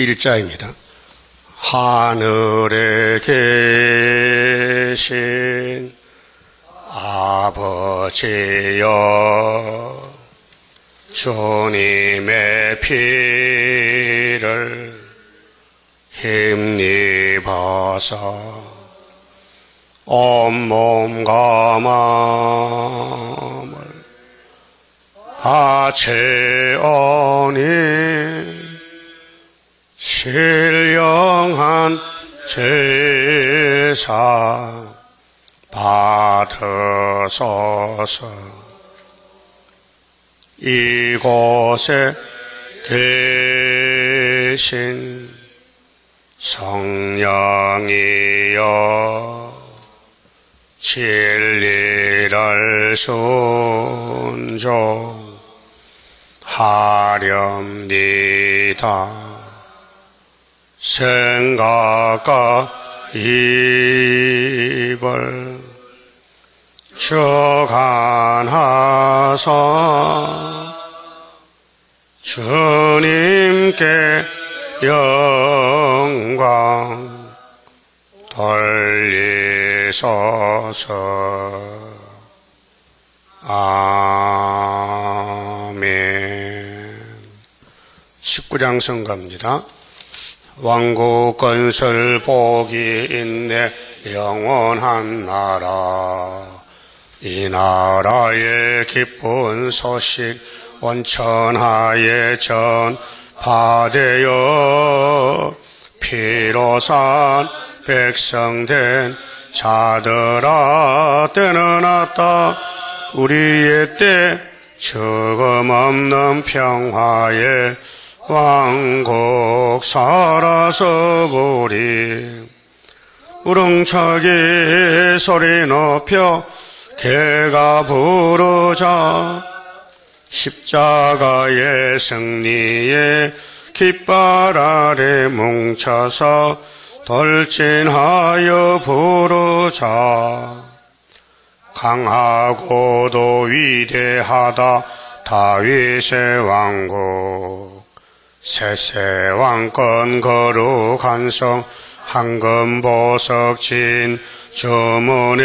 1자입니다. 하늘에 계신 아버지여, 주님의 피를 힘입어서 온몸과 마음을 바치오니 신령한 제사 받으소서. 이곳에 계신 성령이여, 진리를 순종하렵니다. 생각과 입을 주관하사 주님께 영광 돌리소서. 아멘. 19장 성가입니다. 왕국 건설 복이 있네 영원한 나라, 이 나라의 기쁜 소식 원천하에 전파되어 피로 산 백성된 자들아, 때는 왔다 우리의 때 죽음 없는 평화의 왕국 살아서 보리. 우렁차게 소리 높여 개가 부르자, 십자가의 승리에 깃발 아래 뭉쳐서 돌진하여 부르자. 강하고도 위대하다 다윗의 왕국, 세세왕권 거룩한 성 황금보석 진 주문에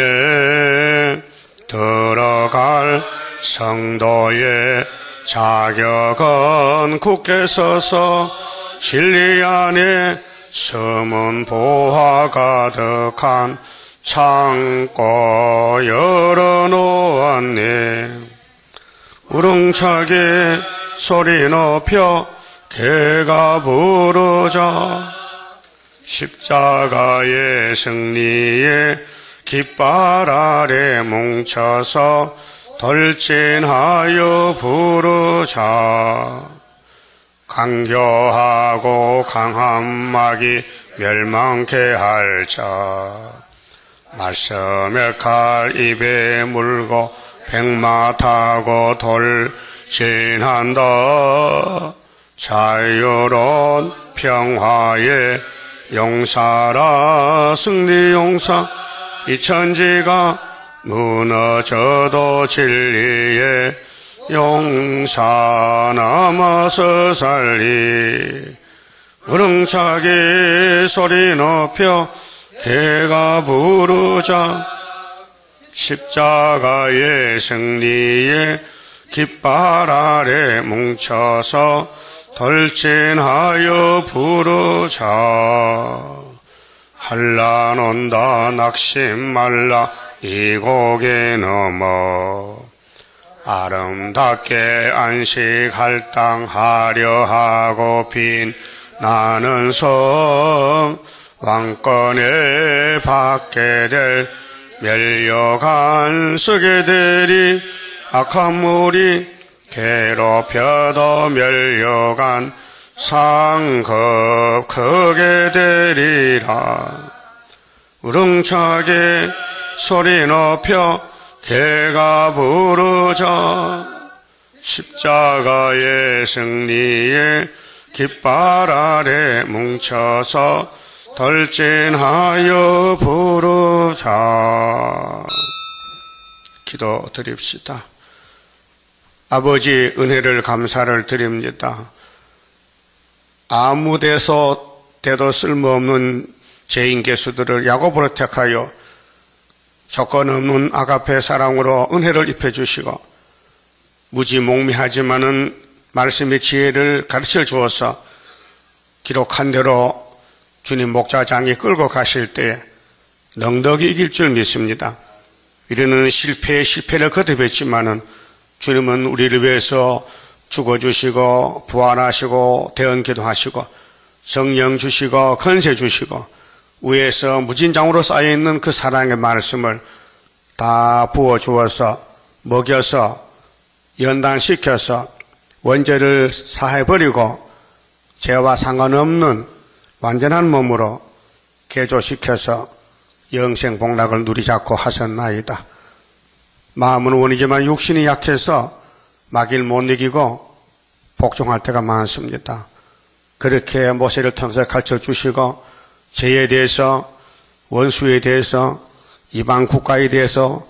들어갈 성도의 자격은 굳게 서서 진리 안에 숨은 보화 가득한 창고 열어놓았네. 우렁차게 소리 높여 개가 부르자, 십자가의 승리에 깃발 아래 뭉쳐서 돌진하여 부르자. 강교하고 강한 마귀 멸망케 할자, 말씀의 칼 입에 물고 백마 타고 돌진한다. 자유로운 평화의 용사라 승리 용사, 이 천지가 무너져도 진리의 용사 남아서 살리. 우렁차게 소리 높여 개가 부르자, 십자가의 승리에 깃발 아래 뭉쳐서 돌진하여 부르자. 한란 온다 낙심 말라 이 고개 넘어, 아름답게 안식할 땅 하려 하고 빛나는 성, 왕권에 받게 될 멸려간 서게 되리. 악한 무리 괴롭혀도 멸려간 상급 크게 되리라. 우렁차게 소리 높여 개가 부르자, 십자가의 승리에 깃발 아래 뭉쳐서 돌진하여 부르자. 기도 드립시다. 아버지, 은혜를 감사를 드립니다. 아무 데서 대도 쓸모없는 죄인 개수들을 야곱으로 택하여 조건 없는 아가페 사랑으로 은혜를 입혀주시고 무지몽미하지만은 말씀의 지혜를 가르쳐 주어서 기록한 대로 주님 목자장이 끌고 가실 때 넉넉히 이길 줄 믿습니다. 우리는 실패에 실패를 거듭했지만은 주님은 우리를 위해서 죽어주시고 부활하시고 대언기도 하시고 성령 주시고 권세 주시고 위에서 무진장으로 쌓여있는 그 사랑의 말씀을 다 부어주어서 먹여서 연단시켜서 원죄를 사해버리고 죄와 상관없는 완전한 몸으로 개조시켜서 영생복락을 누리자고 하셨나이다. 마음은 원이지만 육신이 약해서 막일 못 이기고 복종할 때가 많습니다. 그렇게 모세를 통해서 가르쳐주시고 죄에 대해서 원수에 대해서 이방 국가에 대해서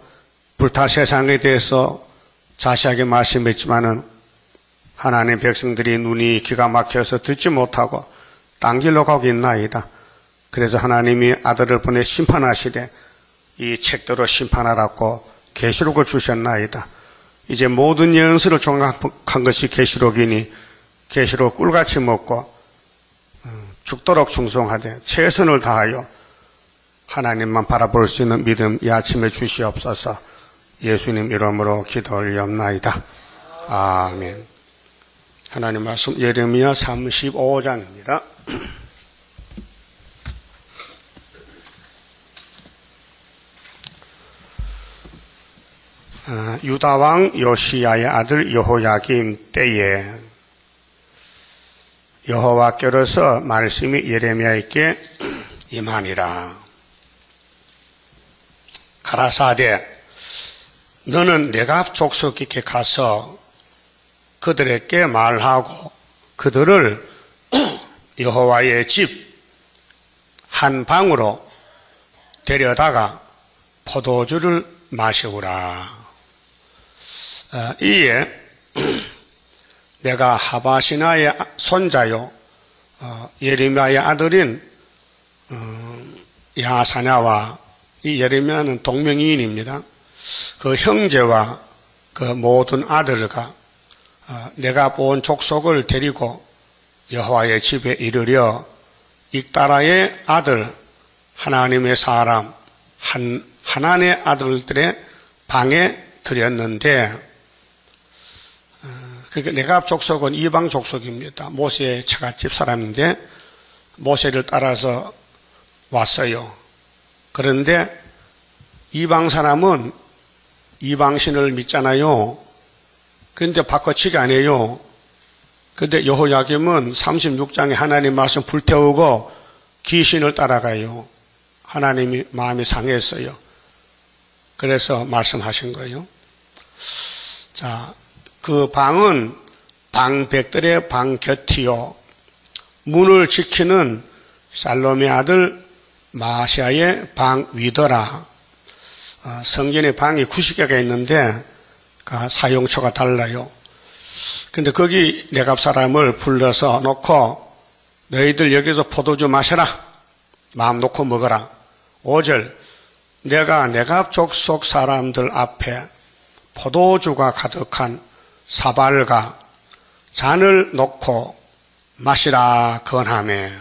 불탈 세상에 대해서 자세하게 말씀했지만은 하나님 백성들이 눈이 기가 막혀서 듣지 못하고 딴 길로 가고 있나이다. 그래서 하나님이 아들을 보내 심판하시되 이 책대로 심판하라고 계시록을 주셨나이다. 이제 모든 연수를 종합한 것이 계시록이니 계시록 꿀같이 먹고 죽도록 충성하되 최선을 다하여 하나님만 바라볼 수 있는 믿음 이 아침에 주시옵소서. 예수님 이름으로 기도 올리옵나이다. 아멘. 하나님 말씀 예레미야 35장입니다. 유다왕 요시야의 아들 여호야김 때에 여호와께로서 말씀이 예레미야에게 임하니라. 가라사대 너는 네갑 족속에게 가서 그들에게 말하고 그들을 여호와의 집 한 방으로 데려다가 포도주를 마시우라. 이에 내가 하바시나의 손자요 예레미야의 아들인 야사냐와 이 예레미야는 동명이인입니다. 그 형제와 그 모든 아들과 내가 본 족속을 데리고 여호와의 집에 이르려 익다라의 아들 하나님의 사람 하나님의 아들들의 방에 들였는데 그러니까 네갑 족속은 이방 족속입니다. 모세의 처갓집 사람인데 모세를 따라서 왔어요. 그런데 이방 사람은 이방신을 믿잖아요. 그런데 바꿔치기 안 해요. 그런데 여호야김은 36장에 하나님 말씀 불태우고 귀신을 따라가요. 하나님이 마음이 상했어요. 그래서 말씀하신 거예요. 자, 그 방은 방백들의 방 곁이요 문을 지키는 살롬의 아들 마시아의 방 위더라. 성전에 방이 90개가 있는데 사용처가 달라요. 근데 거기 네갑 사람을 불러서 놓고 너희들 여기서 포도주 마셔라. 마음 놓고 먹어라. 5절 내가 네갑 족속 사람들 앞에 포도주가 가득한 사발과 잔을 놓고 마시라 건하매.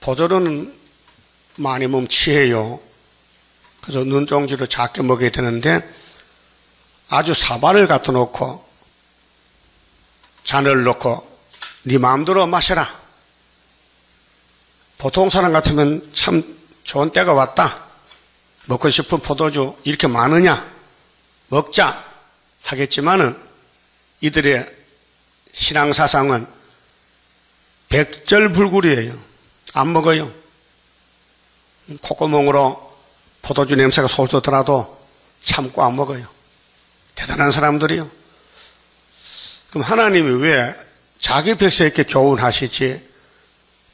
포도주는 많이 먹으면 취해요. 그래서 눈종지로 작게 먹어야 되는데 아주 사발을 갖다 놓고 잔을 넣고 네 마음대로 마셔라. 보통 사람 같으면 참 좋은 때가 왔다. 먹고 싶은 포도주 이렇게 많으냐? 먹자 하겠지만은 이들의 신앙사상은 백절불굴이에요. 안 먹어요. 콧구멍으로 포도주 냄새가 솔솔더라도 참고 안 먹어요. 대단한 사람들이요. 그럼 하나님이 왜 자기 백성에게 교훈하시지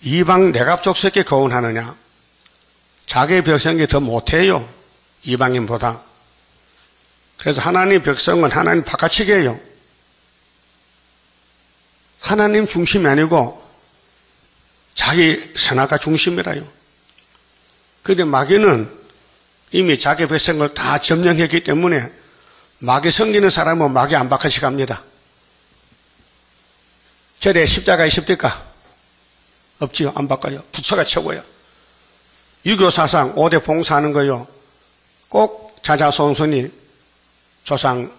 이방 네갑 족속에게 교훈하느냐? 자기 백성이 더 못해요. 이방인보다. 그래서 하나님 백성은 하나님 바깥치기예요. 하나님 중심이 아니고 자기 선악과 중심이라요. 그런데 마귀는 이미 자기 백성을 다 점령했기 때문에 마귀 섬기는 사람은 마귀 안 바꿔시 갑니다. 절에 십자가 있습니까? 없지요. 안 바꿔요. 부처가 최고예요. 유교 사상 5대 봉사하는 거요. 꼭 자자손손이 조상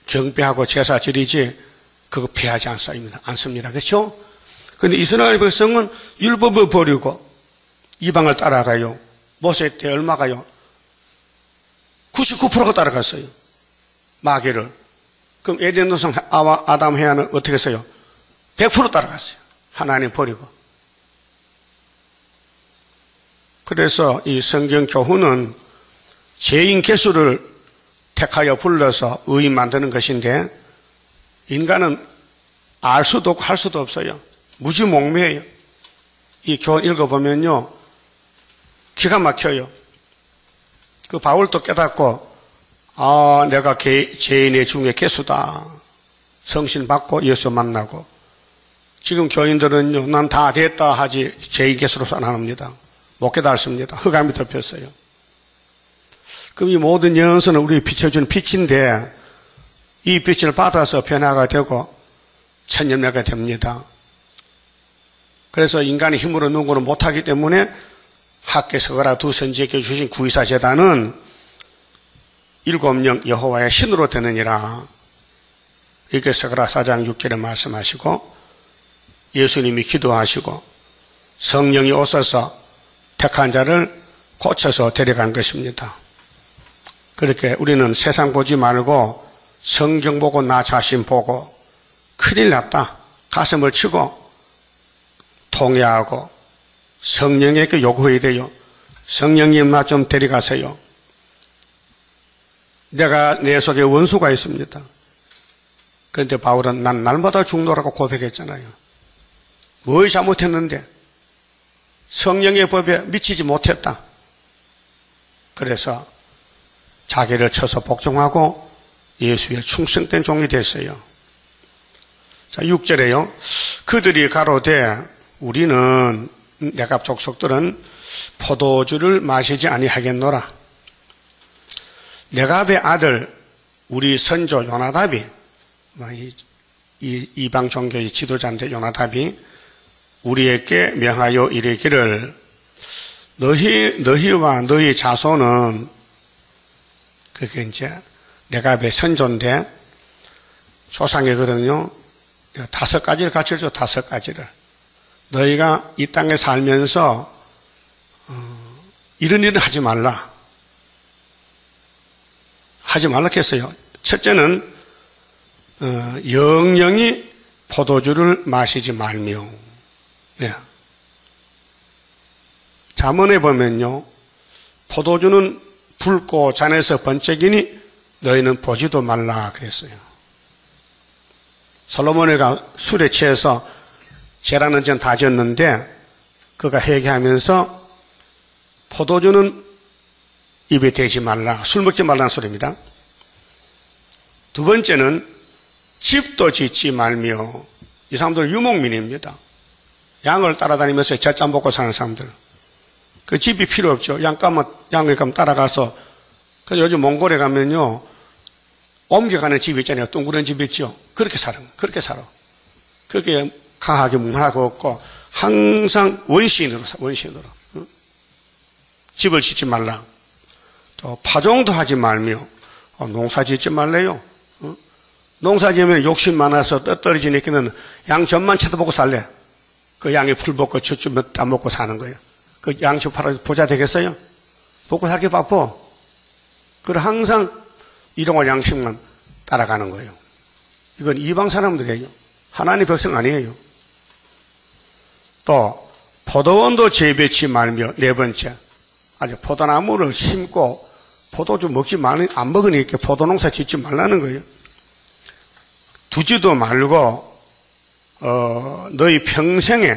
경배하고 제사 지리지 그거 피하지 않습니다. 그렇죠? 그런데 이스라엘 백성은 율법을 버리고 이방을 따라가요. 모세 때 얼마가요? 99%가 따라갔어요. 마귀를. 그럼 에덴 동산 아담 해와는 어떻게 했어요? 100% 따라갔어요. 하나님 버리고. 그래서 이 성경 교훈은 죄인 개수를 택하여 불러서 의인 만드는 것인데 인간은 알 수도 없고 할 수도 없어요. 무지몽매해요. 이 교훈 읽어보면요. 기가 막혀요. 그 바울도 깨닫고 내가 죄인의 중에 개수다. 성신 받고 예수 만나고 지금 교인들은요. 난 다 됐다 하지 죄인 개수로서 안 합니다. 못 깨닫습니다. 흑암이 덮였어요. 그럼 이 모든 연선은 우리 비춰주는 빛인데 이 빛을 받아서 변화가 되고 천년매가 됩니다. 그래서 인간의 힘으로 누구는 못하기 때문에 학계 서가라 두 선지에게 주신 구의사 제단은 일곱령 여호와의 신으로 되느니라. 이렇게 서가라 4장 6절에 말씀하시고 예수님이 기도하시고 성령이 오셔서 택한 자를 고쳐서 데려간 것입니다. 그렇게 우리는 세상 보지 말고 성경 보고 나 자신 보고 큰일 났다. 가슴을 치고 통회하고 성령에게 요구해야 돼요. 성령님 나 좀 데려가세요. 내가 내 속에 원수가 있습니다. 그런데 바울은 난 날마다 죽노라고 고백했잖아요. 뭘 잘못했는데 성령의 법에 미치지 못했다. 그래서 자기를 쳐서 복종하고 예수의 충성된 종이 됐어요. 자, 6절에요. 그들이 가로되 우리는 내갑 족속들은 포도주를 마시지 아니하겠노라. 내갑의 아들 우리 선조 요나답이 이방 종교의 지도자인데 요나답이 우리에게 명하여 이르기를 너희와 너희 자손은 그게 이제 내갑의 선조인데 조상이거든요. 5가지를 가르쳐줘. 5가지를. 너희가 이 땅에 살면서 이런 일은 하지 말라. 하지 말라 했어요. 첫째는 영영이 포도주를 마시지 말며. 네. 잠언에 보면요. 포도주는 붉고 잔에서 번쩍이니 너희는 보지도 말라 그랬어요. 솔로몬이가 술에 취해서 죄라는 전 다 졌는데 그가 회개하면서 포도주는 입에 대지 말라. 술 먹지 말라는 소리입니다. 두 번째는 집도 짓지 말며. 이 사람들은 유목민입니다. 양을 따라다니면서 젖잠 먹고 사는 사람들. 그 집이 필요 없죠. 양을 따라가서. 그 요즘 몽골에 가면요. 옮겨가는 집이 있잖아요. 둥그런 집 있죠. 그렇게 살아. 그렇게 강하게 문화가 없고 항상 원시인으로. 집을 짓지 말라. 또 파종도 하지 말며 농사 짓지 말래요. 농사 지으면 욕심 많아서 떨어지니까는 양 젖만 쳐다보고 살래. 그 양이 풀 먹고 젖좀 따먹고 사는 거예요. 그 양식 팔아서 부자 되겠어요? 먹고 살기 바빠. 그래 항상 일용할 양식만 따라가는 거예요. 이건 이방 사람들이에요. 하나님 백성 아니에요. 또 포도원도 재배치 말며. 네 번째, 아주 포도나무를 심고 포도주 안 먹으니까 포도농사 짓지 말라는 거예요. 두지도 말고 너희 평생이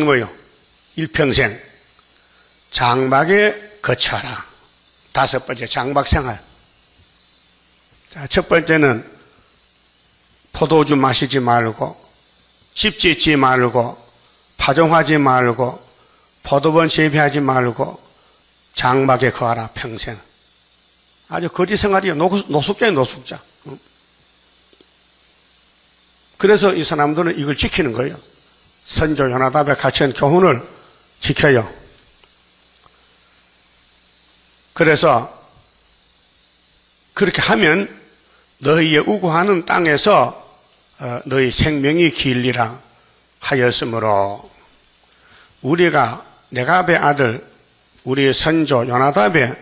뭐예요? 일평생 장막에 거처하라. 5번째, 장막생활. 자, 첫 번째는 포도주 마시지 말고 집 짓지 말고 파종하지 말고 포도원 재배하지 말고 장막에 거하라 평생. 아주 거지 생활이요. 노숙자예요, 노숙자. 그래서 이 사람들은 이걸 지키는 거예요. 선조 요나답의 가르친 교훈을 지켜요. 그래서 그렇게 하면 너희의 우고하는 땅에서 너희 생명이 길리라 하였으므로 우리가 네갑의 아들 우리 선조 요나답의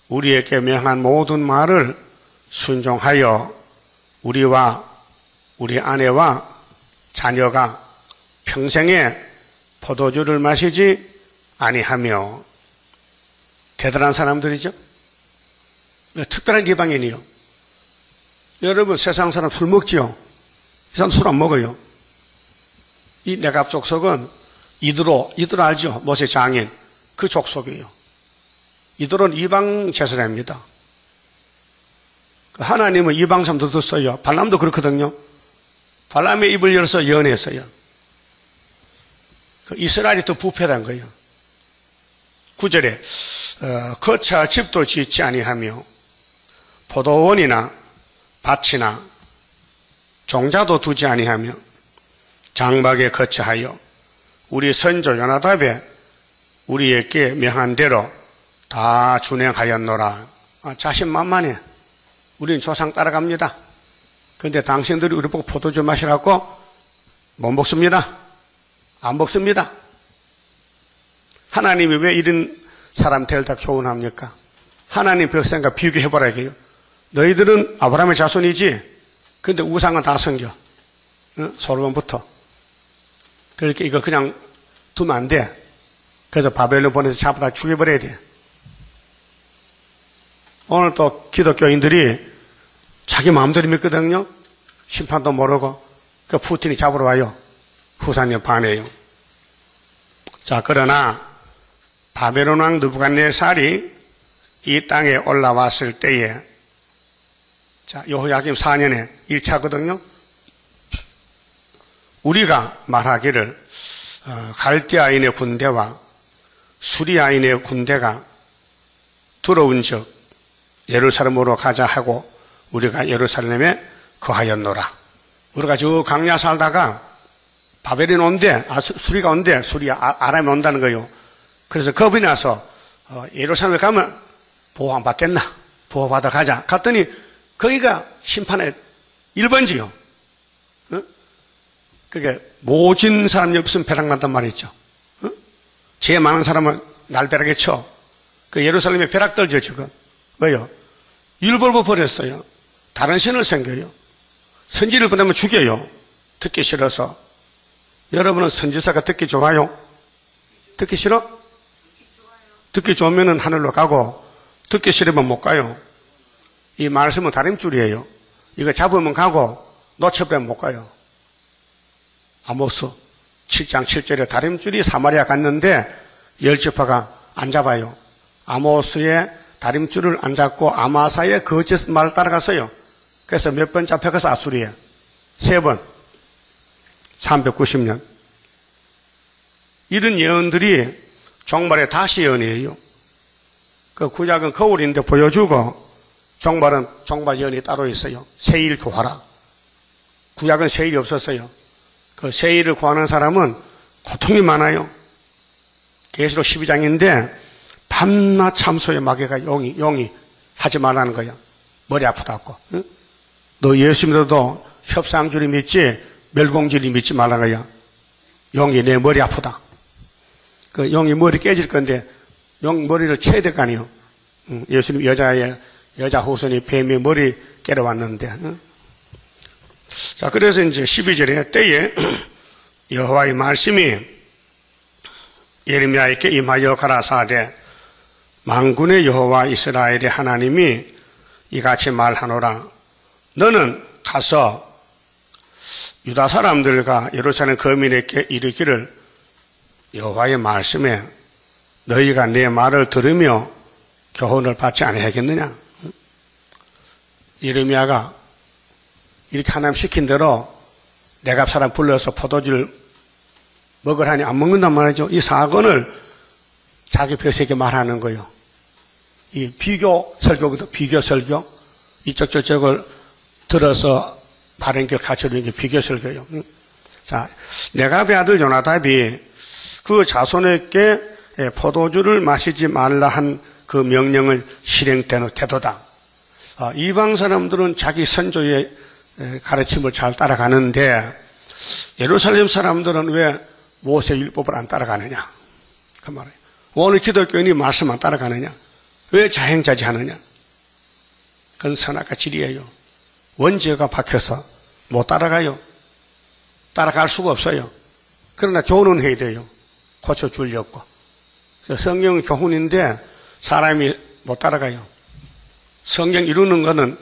우리에게 명한 모든 말을 순종하여 우리와 우리 아내와 자녀가 평생에 포도주를 마시지 아니하며. 대단한 사람들이죠. 특별한 이방인이요. 여러분 세상 사람 술 먹지요? 이 사람 술 안 먹어요. 이 네갑 족속은 이드로 알죠? 모세 장인 그 족속이에요. 이들은 이방 제사장입니다. 하나님은 이방 사람도 썼어요. 발람도 그렇거든요. 발람의 입을 열어서 연했어요. 이스라엘이 더 부패한 거예요. 9절에 거처 집도 짓지 아니하며 포도원이나 밭이나 종자도 두지 아니하며 장막에 거처하여 우리 선조 요나답에 우리에게 명한 대로 다 준행하였노라. 자신만만해. 우리는 조상 따라갑니다. 그런데 당신들이 우리 보고 포도주 마시라고 못 먹습니다. 안 먹습니다. 하나님이 왜 이런 사람들 다 교훈합니까? 하나님 백성과 비교해보라 이게요. 너희들은 아브라함의 자손이지. 그런데 우상은 다 섬겨. 솔로몬부터. 그렇게 이거 그냥 두면 안 돼. 그래서 바벨론 보내서 잡아다 죽여버려야 돼. 오늘 또 기독교인들이 자기 마음대로 믿거든요. 심판도 모르고 그 푸틴이 잡으러 와요. 후사님 반해요. 자, 그러나 바벨론 왕 느부갓네살이 이 땅에 올라왔을 때에, 자, 여호야김 4년에 1차거든요. 우리가 말하기를 갈대아인의 군대와 수리아인의 군대가 들어온 즉 예루살렘으로 가자 하고 우리가 예루살렘에 거하였노라. 우리가 저 강야 살다가 바벨론 온대, 수리가 온대, 아람이 온다는 거예요. 그래서 겁이 나서 예루살렘에 가면 보호 안 받겠나? 보호받아 가자. 갔더니 거기가 심판의 1번지요. 그러니까 모진 사람이 없으면 벼락난단 말이죠. 죄 많은 사람은 날 벼락에 쳐. 그 예루살렘에 벼락 떨죠 지금. 왜요? 율법을 버렸어요. 다른 신을 섬겨요. 선지를 보내면 죽여요. 듣기 싫어서. 여러분은 선지자가 듣기 좋아요? 듣기 싫어? 듣기 좋으면 하늘로 가고 듣기 싫으면 못 가요. 이 말씀은 다림줄이에요. 이거 잡으면 가고 놓쳐버리면 못 가요. 아모스 7장 7절에 다림줄이 사마리아 갔는데 10지파가 안 잡아요. 아모스의 다림줄을 안 잡고 아마사의 거짓 말을 따라갔어요. 그래서 몇 번 잡혀가서 아수리에 3번 390년. 이런 예언들이 종말의 다시 예언이에요. 그 구약은 거울인데 보여주고 종말은 종말 예언이 따로 있어요. 세일 구하라. 구약은 세일이 없었어요. 그 세일을 구하는 사람은 고통이 많아요. 계시록 12장인데 밤낮 참소의 마귀가 용이 하지 말라는 거야. 머리 아프다고. 응? 너 예수 믿어도 협상줄이 믿지 멸공줄이 믿지 말라는 거야. 용이 내 머리 아프다. 그 용이 머리 깨질 건데 용 머리를 쳐야 될 거 아니에요. 예수님 여자 후손이 뱀의 머리 깨러 왔는데. 응? 자, 그래서 이제 12절에 때에 여호와의 말씀이 예레미야에게 임하여 가라사대 만군의 여호와 이스라엘의 하나님이 이같이 말하노라. 너는 가서 유다 사람들과 예루살렘 거민에게 이르기를 여호와의 말씀에 너희가 내 말을 들으며 교훈을 받지 아니하겠느냐. 예레미야가 이렇게 하나님 시킨 대로 내가 사람 불러서 포도주를 먹으라니 안 먹는단 말이죠. 이 사건을 자기 벼슬에게 말하는 거예요. 이 비교 설교거든, 비교 설교. 이쪽 저쪽을 들어서 바른 길 가르쳐주는 게 비교 설교예요. 자, 레갑의 아들 요나답이 그 자손에게 포도주를 마시지 말라 한 그 명령을 실행되는 태도다. 이방 사람들은 자기 선조의 가르침을 잘 따라가는데 예루살렘 사람들은 왜 모세 율법을 안 따라가느냐? 그 말이에요. 오늘 기독교인이 말씀 안 따라가느냐? 왜 자행자지하느냐? 그건 선악과 질이에요. 원죄가 박혀서 못 따라가요. 따라갈 수가 없어요. 그러나 교훈해야 돼요. 고쳐주려고. 성경은 교훈인데 사람이 못 따라가요. 성경 이루는 거는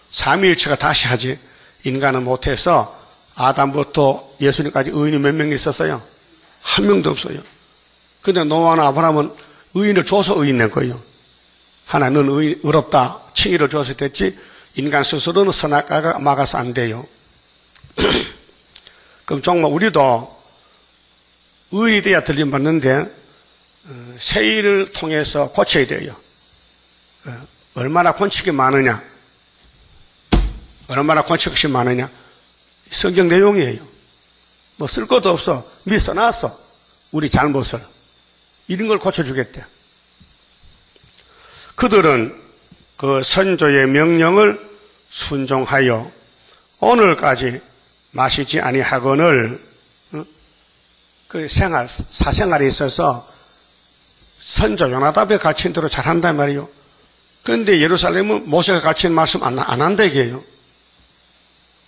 삼위일체가 다시 하지 인간은 못해서 아담부터 예수님까지 의인이 몇 명 있었어요? 한 명도 없어요. 근데 노아나 아브라함은 의인을 줘서 의인 낸 거예요. 하나는 의롭다 칭의를 줘서 됐지 인간 스스로는 선악과가 막아서 안 돼요. 그럼 정말 우리도 의인이 돼야 들림받는데 세일을 통해서 고쳐야 돼요. 얼마나 권칙이 많으냐, 얼마나 권칙이 많으냐, 성경 내용이에요. 뭐 쓸 것도 없어. 미리 써놨어. 우리 잘못을. 이런 걸 고쳐주겠대. 그들은 그 선조의 명령을 순종하여 오늘까지 마시지 아니하거늘 그 사생활에 있어서 선조 요나답의 가르친 대로 잘한단 말이에요. 그런데 예루살렘은 모세가 가르친 말씀 안 한다 이게요.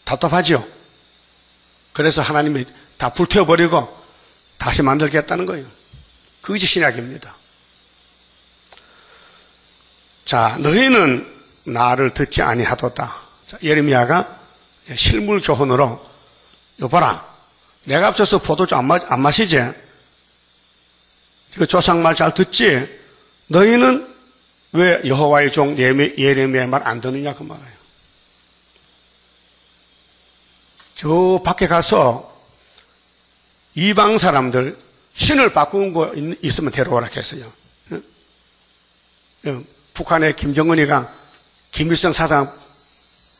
답답하죠. 그래서 하나님이 다 불태워버리고 다시 만들겠다는 거예요. 그것이 신약입니다. 자, 너희는 나를 듣지 아니하도다. 예레미야가 실물 교훈으로 여봐라, 내가 앞서서 포도주 안 마시지? 그 조상 말 잘 듣지? 너희는 왜 여호와의 종 예레미야의 말 안 듣느냐 그 말이에요. 저 밖에 가서 이방 사람들 신을 바꾼 거 있으면 데려오라 했어요. 북한의 김정은이가 김일성 사상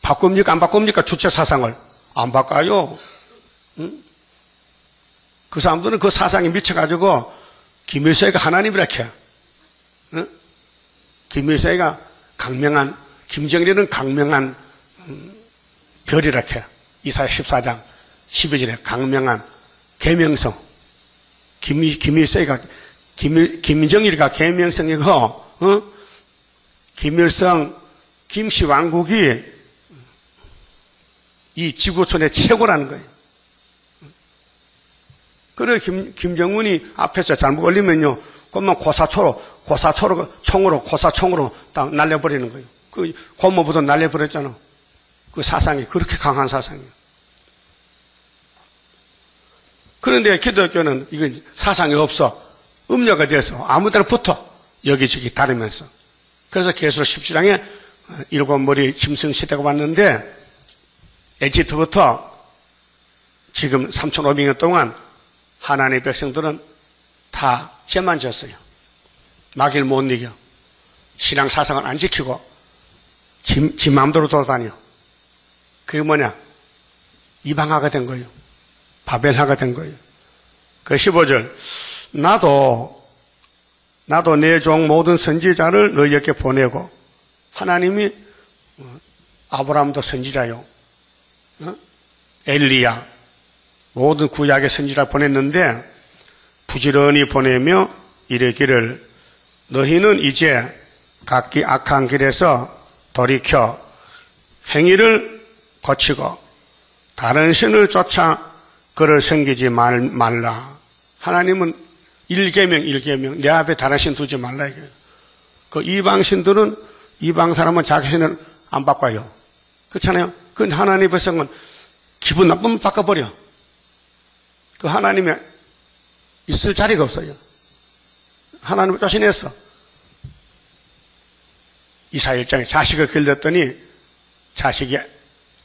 바꿉니까 안 바꿉니까? 주체 사상을 안 바꿔요. 그 사람들은 그 사상에 미쳐가지고 김일성이가 하나님이라 해. 김일성이가 강명한, 김정일은 강명한 별이라 해. 이사야 14장 12절에 강명한 계명성. 김일성이가 김정일이가 계명성이고 김일성 김씨 왕국이 이 지구촌의 최고라는 거예요. 그래 김정은이 앞에서 잘못 걸리면요, 그러면 고사총으로 딱 날려버리는 거예요. 그 고모부터 날려버렸잖아. 그 사상이 그렇게 강한 사상이에요. 그런데 기독교는 이건 사상이 없어. 음료가 돼서 아무 데나 붙어. 여기저기 다르면서. 그래서 계시록 17장에 일곱 머리 짐승 시대가 왔는데 에집트부터 지금 3,500년 동안 하나님의 백성들은 다 죄만 졌어요. 마귀를 못 이겨. 신앙 사상을 안 지키고 지 마음대로 돌아다녀. 그게 뭐냐? 이방화가 된 거예요. 바벨화가 된 거예요. 그 15절 나도 내 종 모든 선지자를 너희에게 보내고, 하나님이 아브라함도 선지자요, 엘리야 모든 구약의 선지자를 보냈는데 부지런히 보내며 이르기를 너희는 이제 각기 악한 길에서 돌이켜 행위를 고치고 다른 신을 쫓아 그를 섬기지 말라. 하나님은 일계명 내 앞에 다른 신 두지 말라 이거예요. 그 이방신들은, 이방 사람은 자기 신을 안 바꿔요. 그렇잖아요. 그 하나님의 백성은 기분 나쁘면 바꿔버려. 그 하나님의 있을 자리가 없어요. 하나님을 쫓아냈어. 이사야 1장에 자식을 길렀더니 자식이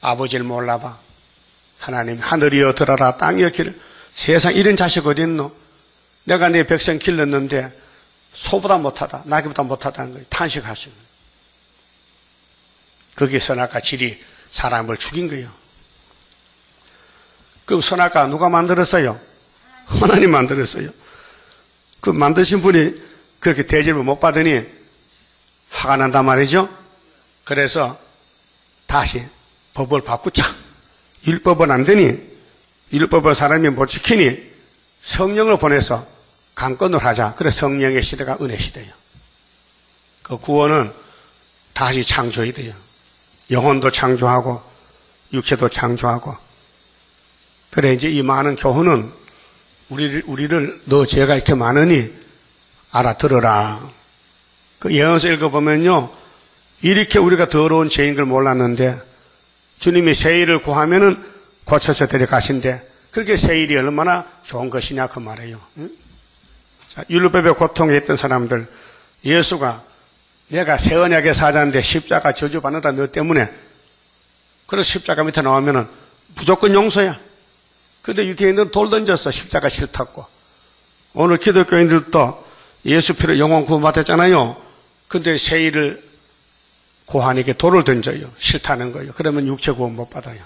아버지를 몰라봐. 하나님 하늘이여 들어라 땅이여 기를 세상 이런 자식 어디 있노? 내가 네 백성 길렀는데 소보다 못하다 나귀보다 못하다는 거예요. 탄식하시고 거기에 선악과 질이 사람을 죽인 거예요. 그럼 선악과 누가 만들었어요? 하나님 만들었어요. 그 만드신 분이 그렇게 대접을 못 받으니 화가 난단 말이죠. 그래서 다시 법을 바꾸자. 율법은 안 되니 율법을 사람이 못 지키니 성령을 보내서 강권을 하자. 그래서 성령의 시대가 은혜 시대예요. 그 구원은 다시 창조해야 돼요. 영혼도 창조하고 육체도 창조하고. 그래 이제 이 많은 교훈은 우리를 너 죄가 이렇게 많으니 알아들어라. 그 예언서 읽어보면요, 이렇게 우리가 더러운 죄인 걸 몰랐는데 주님이 새 일을 구하면은 고쳐서 데려가신대. 그렇게 새 일이 얼마나 좋은 것이냐 그 말이에요. 응? 자, 율법의 고통에 있던 사람들, 예수가 내가 새 언약의 사자인데 십자가 저주받는다 너 때문에. 그래서 십자가 밑에 나오면은 무조건 용서야. 근데 유대인들은 돌 던졌어. 십자가 싫다고. 오늘 기독교인들도 예수 피로 영원 구원받았잖아요. 근데 새 일을 고하니까 돌을 던져요. 싫다는 거예요. 그러면 육체 구원 못 받아요.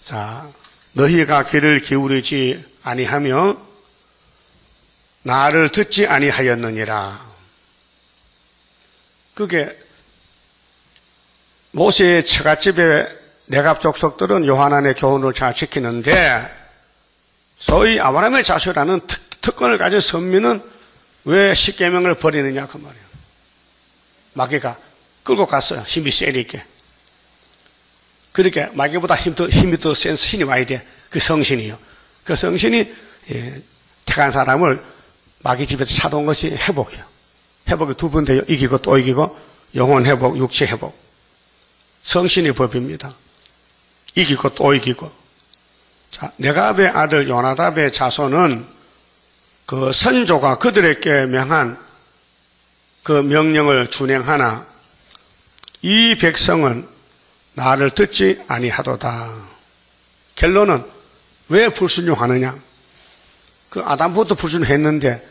자, 너희가 귀를 기울이지 아니하며 나를 듣지 아니하였느니라. 그게 모세의 처갓집의 내갑 족속들은 요한안의 교훈을 잘 지키는데 소위 아브라함의 자손이라는 특권을 가진 선민은 왜 십계명을 버리느냐 그 말이에요. 마귀가 끌고 갔어요. 힘이 세니까. 그렇게 마귀보다 힘이 더 센 신이 와야 돼. 그 성신이요. 그 성신이 택한 사람을 마귀 집에서 사도온 것이 회복이에요. 회복이 두 번 돼요. 이기고 또 이기고 영혼 회복, 육체 회복. 성신의 법입니다. 이기고 또 이기고. 자, 네갑의 아들 요나답의 자손은 그 선조가 그들에게 명한 그 명령을 준행하나 이 백성은 나를 듣지 아니하도다. 결론은 왜 불순종하느냐? 그 아담부터 불순종했는데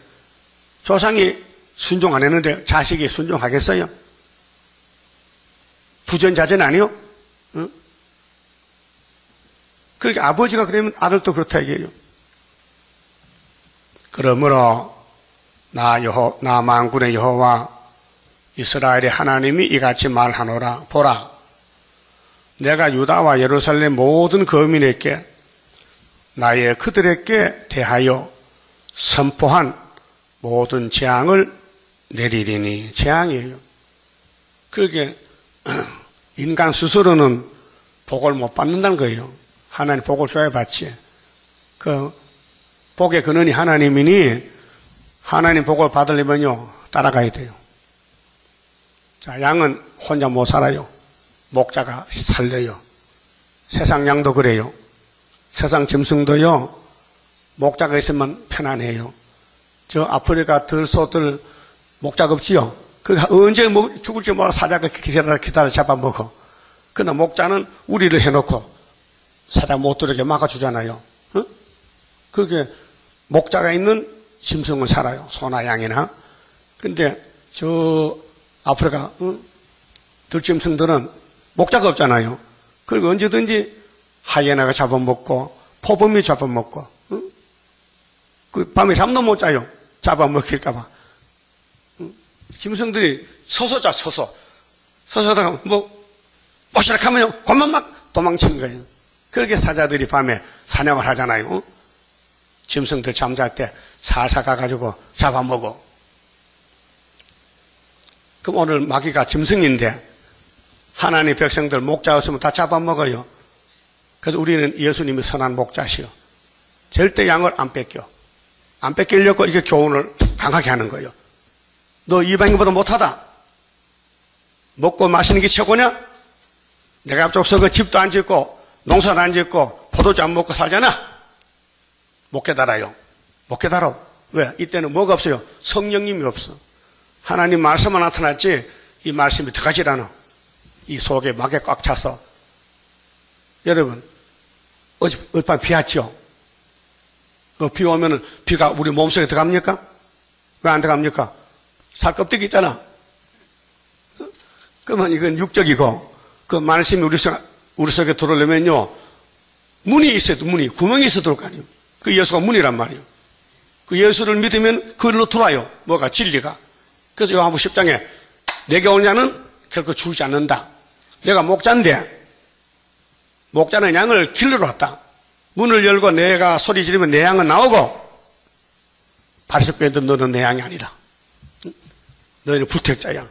조상이 순종 안 했는데 자식이 순종하겠어요? 부전자전 아니요? 응? 그러니까 아버지가 그러면 아들도 그렇다 이게요. 그러므로 나 만군의 여호와 이스라엘의 하나님이 이같이 말하노라. 보라, 내가 유다와 예루살렘 모든 거민에게 나의 그들에게 대하여 선포한 모든 재앙을 내리리니. 재앙이에요. 그게 인간 스스로는 복을 못 받는다는 거예요. 하나님 복을 줘야 받지. 그 복의 근원이 하나님이니 하나님 복을 받으려면요 따라가야 돼요. 자, 양은 혼자 못 살아요. 목자가 살려요. 세상 양도 그래요. 세상 짐승도요 목자가 있으면 편안해요. 저 아프리카 들소들 목자가 없지요. 그러니까 언제 죽을지 몰라 사자가 기다려 잡아먹어. 그러나 목자는 우리를 해놓고 사자 못 들어오게 막아주잖아요. 어? 그게 목자가 있는 짐승은 살아요. 소나 양이나. 근데 저 아프리카 들짐승들은 목자가 없잖아요. 그리고 언제든지 하이에나가 잡아먹고 포범이 잡아먹고 그 밤에 잠도 못 자요. 잡아먹힐까 봐. 짐승들이 서서 자. 서서 자다가 오시락하면요 곧만 막 도망치는 거예요. 그렇게 사자들이 밤에 사냥을 하잖아요. 짐승들 잠잘 때 살살 가가지고 잡아먹어. 그럼 오늘 마귀가 짐승인데 하나님 백성들 목자 없으면 다 잡아먹어요. 그래서 우리는 예수님이 선한 목자시요. 절대 양을 안 뺏겨. 안 뺏기려고 이게 교훈을 강하게 하는 거예요. 너 이방인보다 못하다. 먹고 마시는 게 최고냐? 내가 앞쪽서 그 집도 안 짓고 농사도 안 짓고 포도주 안 먹고 살잖아. 못 깨달아요. 못 깨달아. 왜? 이때는 뭐가 없어요? 성령님이 없어. 하나님 말씀만 나타났지 이 말씀이 들어가질 않아. 이 속에 막에 꽉 차서 여러분, 어젯밤 비 왔죠? 비 오면은 비가 우리 몸속에 들어갑니까? 왜 안 들어갑니까? 살 껍데기 있잖아. 그러면 이건 육적이고, 그 말씀이 우리 속에 들어오려면요, 문이 있어야 돼, 문이. 구멍이 있어야 들어올 거 아니에요. 그 예수가 문이란 말이에요. 그 예수를 믿으면 그걸로 들어와요. 뭐가? 진리가. 그래서 요한복음 10장에 내게 온 자는 결코 죽지 않는다. 내가 목자인데, 목자는 양을 길러러 왔다. 문을 열고 내가 소리 지르면 내 양은 나오고, 바리새인들 너는 내 양이 아니다. 너희는 불택자야.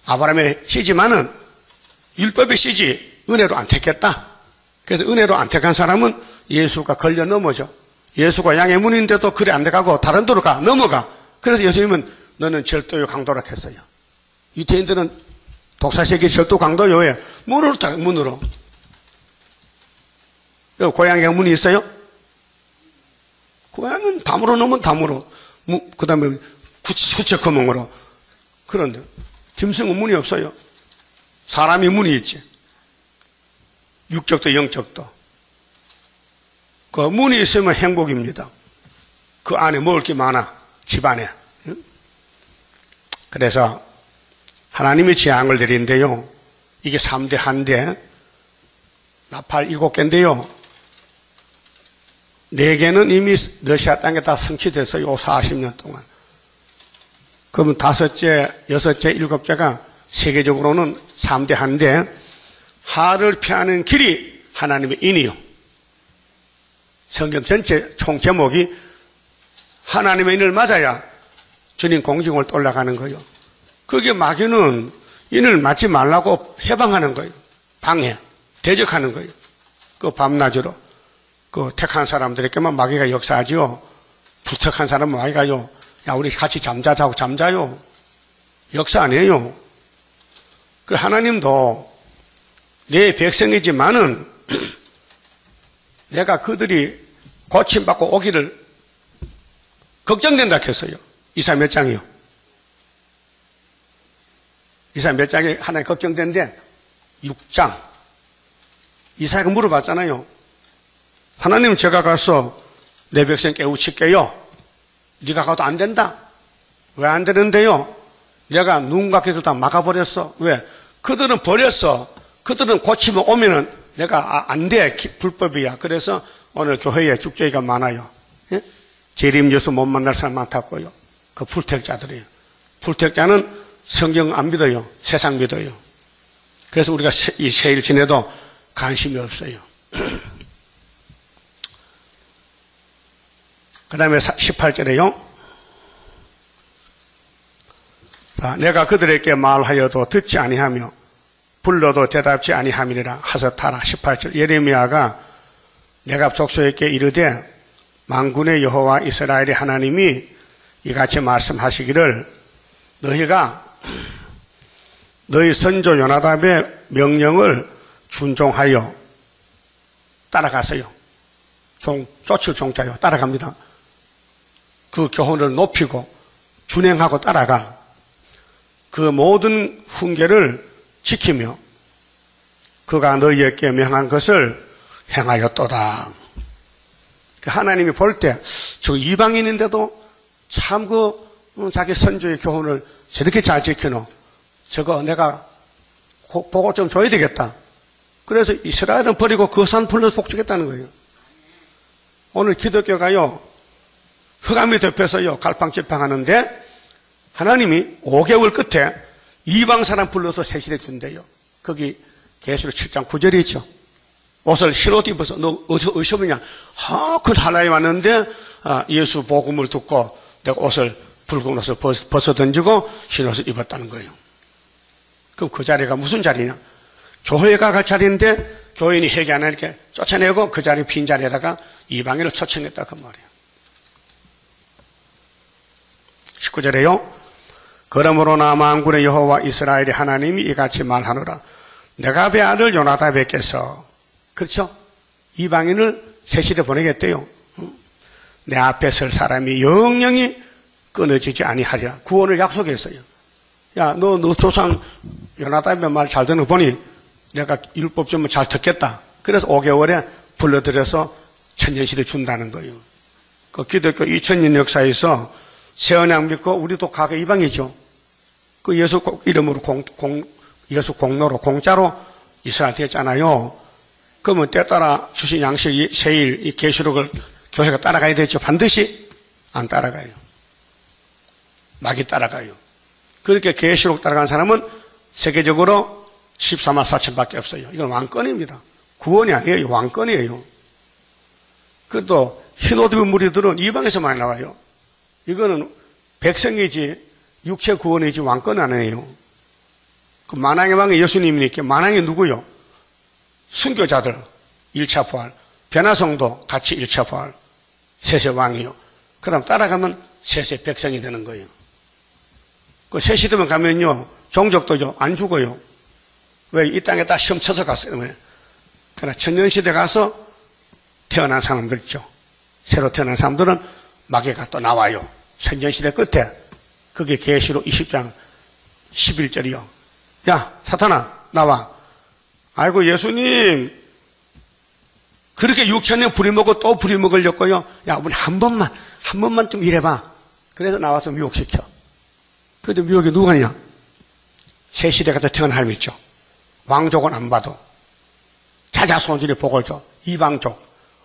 아브라함의 씨지만은 율법의 씨지 은혜로 안 택했다. 그래서 은혜로 안 택한 사람은 예수가 걸려 넘어져. 예수가 양의 문인데도 그래 안 돼가고 다른 데로 가, 넘어가. 그래서 예수님은 너는 절도요 강도라 했어요. 유태인들은 독사세계 절도 강도요에 문으로 다 문으로. 고향에 문이 있어요? 고향은 담으로 넣으면 담으로. 그 다음에 구체 구멍으로. 그런데 짐승은 문이 없어요. 사람이 문이 있지. 육적도 영적도. 그 문이 있으면 행복입니다. 그 안에 먹을 게 많아. 집안에. 그래서 하나님이 재앙을 내린대요. 이게 3대 한대. 나팔 7개인데요. 4개는 이미 러시아 땅에 다 성취됐어요. 40년 동안. 그러면 5째, 6째, 7째가 세계적으로는 3대 한대. 하를 피하는 길이 하나님의 인이요. 성경 전체 총 제목이 하나님의 인을 맞아야 주님 공중을 올라가는 거예요. 그게 마귀는 인을 맞지 말라고 해방하는 거예요. 방해, 대적하는 거예요. 그 밤낮으로. 그 택한 사람들에게만 마귀가 역사하지요. 불택한 사람은 마귀가요. 야, 우리 같이 잠자자고 잠자요. 역사 안 해요. 그 하나님도 내 백성이지만은 내가 그들이 고침받고 오기를 걱정된다 했어요. 이사 몇 장이요? 이사 몇 장이 하나님 걱정된데 6장. 이사야가 물어봤잖아요. 하나님 제가 가서 내 백성 깨우칠게요. 네가 가도 안 된다. 왜 안 되는데요? 내가 누군가 그걸 다 막아버렸어. 왜? 그들은 버렸어. 그들은 고치면 오면은 내가 안 돼. 불법이야. 그래서 오늘 교회에 죽죄가 많아요. 예? 재림 예수 못 만날 사람 많다고요. 그 불택자들이에요. 불택자는 성경 안 믿어요. 세상 믿어요. 그래서 우리가 이 세일 지내도 관심이 없어요. 그 다음에 18절에요. 자, 내가 그들에게 말하여도 듣지 아니하며 불러도 대답지 아니함이니라 하셨하라. 18절. 예레미야가 내가 족속에게 이르되 만군의 여호와 이스라엘의 하나님이 이같이 말씀하시기를 너희가 너희 선조 요나답의 명령을 준종하여 따라갔어요. 쫓을 종자요. 따라갑니다. 그 교훈을 높이고 준행하고 따라가 그 모든 훈계를 지키며 그가 너희에게 명한 것을 행하였도다. 하나님이 볼 때 저 이방인인데도 참 자기 선조의 교훈을 저렇게 잘 지키노. 저거 내가 보고 좀 줘야 되겠다. 그래서 이스라엘은 버리고 그 산 불러서 복주겠다는 거예요. 오늘 기독교가요, 흑암이 덮여서요, 갈팡질팡하는데 하나님이 5개월 끝에 이방 사람 불러서 세실해 준대요. 거기 계시록 7장 9절이죠. 옷을 흰옷 입어서 너 어디서 오냐? 그 하나님 왔는데 예수 복음을 듣고 내가 옷을 붉은 옷을 벗어 던지고 흰옷을 입었다는 거예요. 그럼 그 자리가 무슨 자리냐? 교회가 갈 자리인데 교인이 회개 안 하니까 쫓아내고 그 자리 빈 자리에다가 이방인을 초청했다 그 말이에요. 19절에요. 그러므로 나 만군의 여호와 이스라엘의 하나님이 이같이 말하노라. 네갑의 아들 요나답에게서 그렇죠? 이방인을 세실에 보내겠대요. 내 앞에 설 사람이 영영이 끊어지지 아니하리라. 구원을 약속했어요. 야, 너 조상 요나답의 말 잘 듣는 거 보니 내가 율법 좀 잘 듣겠다. 그래서 5개월에 불러들여서 천년시대 준다는 거예요. 그 기독교 2000년 역사에서 새언약 믿고 우리도 과거 이방이죠. 그 예수 이름으로 예수 공로로 공짜로 이스라엘 됐잖아요. 그러면 때 따라 주신 양식 세일 이 계시록을 교회가 따라가야 되죠. 반드시 안 따라가요. 막이 따라가요. 그렇게 계시록 따라간 사람은 세계적으로 14만 4천밖에 없어요. 이건 왕권입니다. 구원이 아니에요. 왕권이에요. 그래도 흰옷 입은 무리들은 이방에서 많이 나와요. 이거는 백성이지 육체 구원이지 왕권 아니에요. 그 만왕의 왕이 예수님이니까 만왕이 누구요? 순교자들 1차 부활, 변화성도 같이 1차 부활, 셋의 왕이요. 그럼 따라가면 셋의 백성이 되는 거예요. 그 새 시대만 가면요 종족도죠 안 죽어요. 왜? 이 땅에 다 시험 쳐서 갔어요. 그러나 천년시대 가서 태어난 사람들 있죠. 새로 태어난 사람들은 마귀가 또 나와요. 천년시대 끝에. 그게 계시록 20장 11절이요. 야 사탄아 나와. 아이고 예수님 그렇게 6천년 부리먹고 또 부리먹으려고요. 야 우리 한 번만 좀 일해봐. 그래서 나와서 미혹시켜. 근데 미혹이 누가 하냐? 새 시대 가서 태어난 사람이 있죠. 왕족은 안 봐도 자자손들이 복을 줘. 이방족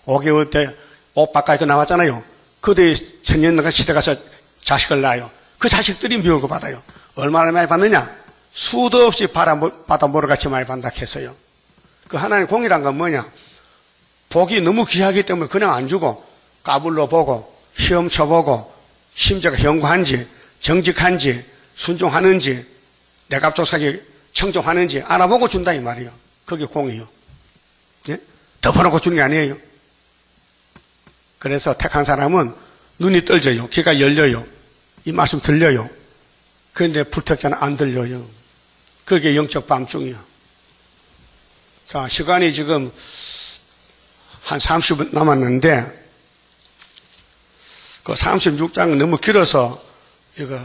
5개월 때 옷 바꿔서 나왔잖아요. 그들이 천년 시대 가서 자식을 낳아요. 그 자식들이 미혹을 받아요. 얼마나 많이 받느냐? 수도 없이 바다 모래같이 많이 받는다 했어요. 그 하나님 공이란 건 뭐냐? 복이 너무 귀하기 때문에 그냥 안 주고 까불러 보고 시험 쳐보고 심지어가 현구한지 정직한지 순종하는지 내갑조사지 청종하는지 알아보고 준다 이 말이에요. 그게 공이요. 예? 덮어놓고 주는 게 아니에요. 그래서 택한 사람은 눈이 떨져요. 귀가 열려요. 이 말씀 들려요. 그런데 불택자는 안 들려요. 그게 영적 밤중이야. 자, 시간이 지금 한 30분 남았는데 그 36장은 너무 길어서 이거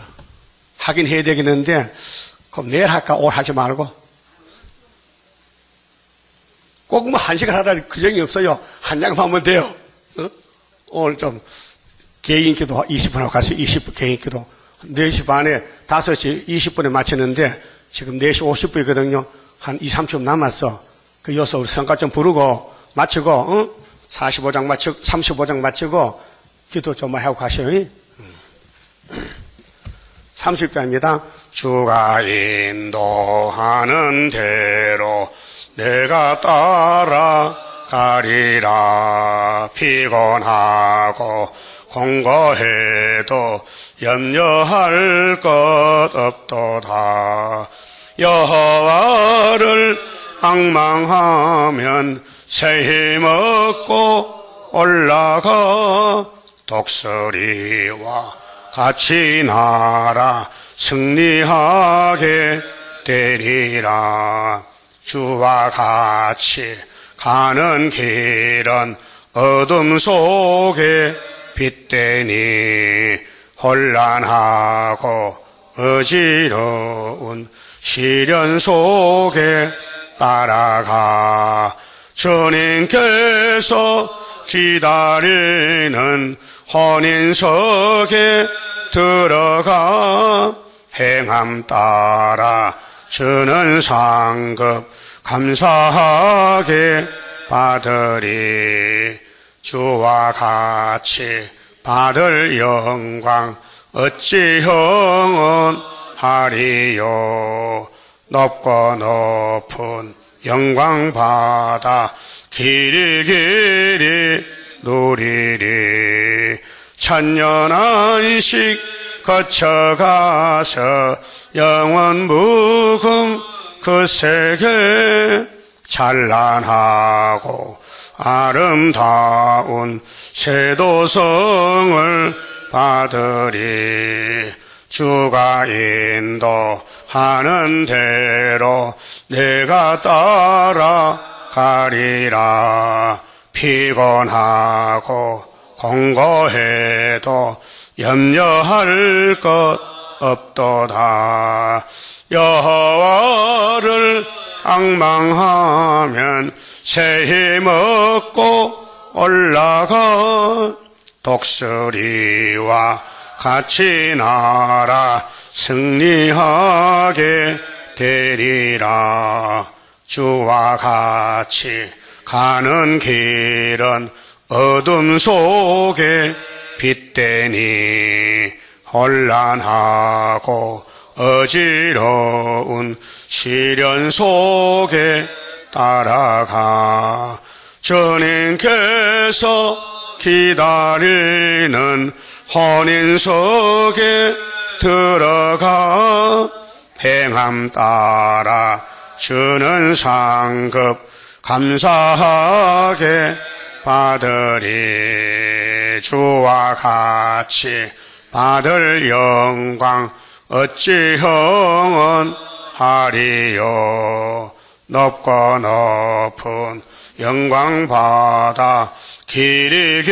하긴 해야 되겠는데 그럼 내일 할까? 오늘 하지 말고 꼭 뭐 1시간 하다 그정이 없어요. 한 장만 하면 돼요. 어? 오늘 좀 개인기도 20분 하고 가서 20분 개인기도 4시 반에 5시 20분에 마치는데 지금 4시 50분이거든요. 한 2, 30분 남았어. 그 여기서 우리 성가 좀 부르고 마치고 45장 마치고 35장 마치고 기도 좀 하고 가셔요. 30장입니다. 주가 인도하는 대로 내가 따라가리라. 피곤하고 공고해도 염려할 것 없도다. 여호와를 앙망하면 새 힘 얻고 올라가. 독수리와 같이 날아 승리하게 되리라. 주와 같이 가는 길은 어둠 속에 빛되니 혼란하고 어지러운 시련 속에 따라가. 주님께서 기다리는 혼인석에 들어가. 행함 따라 주는 상급 감사하게 받으리. 주와 같이 받을 영광 어찌 형언하리요. 높고 높은 영광 받아 길이 길이 누리리. 천년 안식 거쳐가서 영원 무궁 그 세계 찬란하고 아름다운 세도성을 받으리. 주가 인도하는 대로 내가 따라가리라. 피곤하고 공고해도 염려할 것 없도다. 여호와를 앙망하면 새 힘없고 올라가 독수리와 같이 날아 승리하게 되리라. 주와 같이 가는 길은 어둠 속에 빛되니 혼란하고 어지러운 시련 속에 따라가 주님께서 기다리는 혼인석에 들어가 행함 따라 주는 상급 감사하게 받으리. 주와 같이 받을 영광 어찌 형언하리요. 높고 높은 영광 받아 길이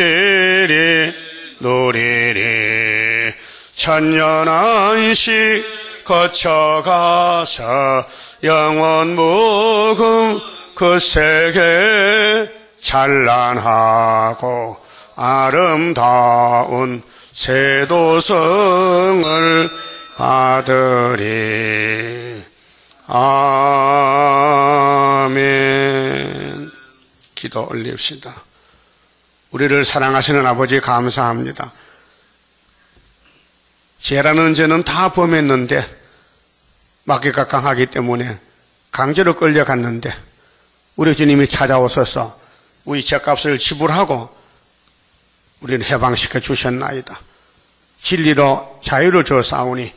누리리. 천년 안식 거쳐가서 영원 무궁 그 세계 찬란하고 아름다운 세도성을 받으리. 아멘. 기도 올립시다. 우리를 사랑하시는 아버지 감사합니다. 죄라는 죄는 다 범했는데 막기각강하기 때문에 강제로 끌려갔는데 우리 주님이 찾아오셔서 우리 죄값을 지불하고 우리는 해방시켜 주셨나이다. 진리로 자유를 주었사오니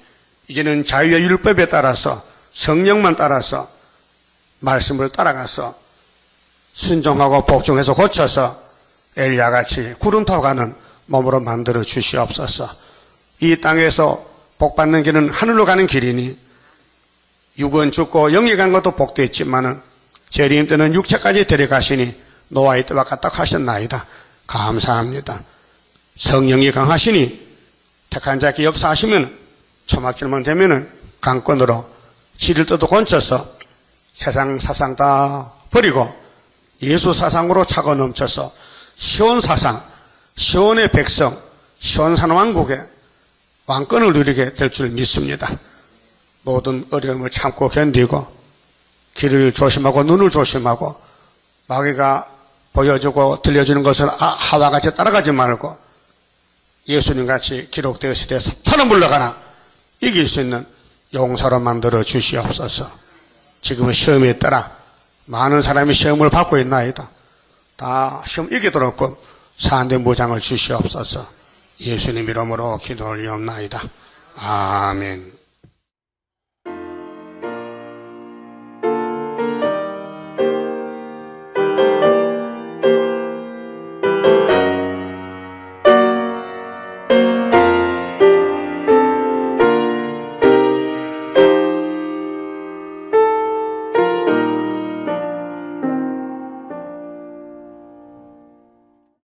이제는 자유의 율법에 따라서 성령만 따라서 말씀을 따라가서 순종하고 복종해서 고쳐서 엘리야같이 구름 타고 가는 몸으로 만들어 주시옵소서. 이 땅에서 복받는 길은 하늘로 가는 길이니 육은 죽고 영이 간 것도 복되었지만은 재림 때는 육체까지 데려가시니 노아의 때와 같다 하셨나이다. 감사합니다. 성령이 강하시니 택한 자께 역사하시면 초막절만 되면은 강권으로 지를 떠도 건쳐서 세상 사상 다 버리고 예수 사상으로 차고 넘쳐서 시온 사상, 시온의 백성, 시온산 왕국의 왕권을 누리게 될 줄 믿습니다. 모든 어려움을 참고 견디고 길을 조심하고 눈을 조심하고 마귀가 보여주고 들려주는 것을 하와 같이 따라가지 말고 예수님같이 기록되었을 때 사탄은 물러가나 이길 수 있는 용사로 만들어 주시옵소서. 지금은 시험에 따라 많은 사람이 시험을 받고 있나이다. 다 시험 이기도록 사안된 무장을 주시옵소서. 예수님 이름으로 기도 올리옵나이다. 아멘.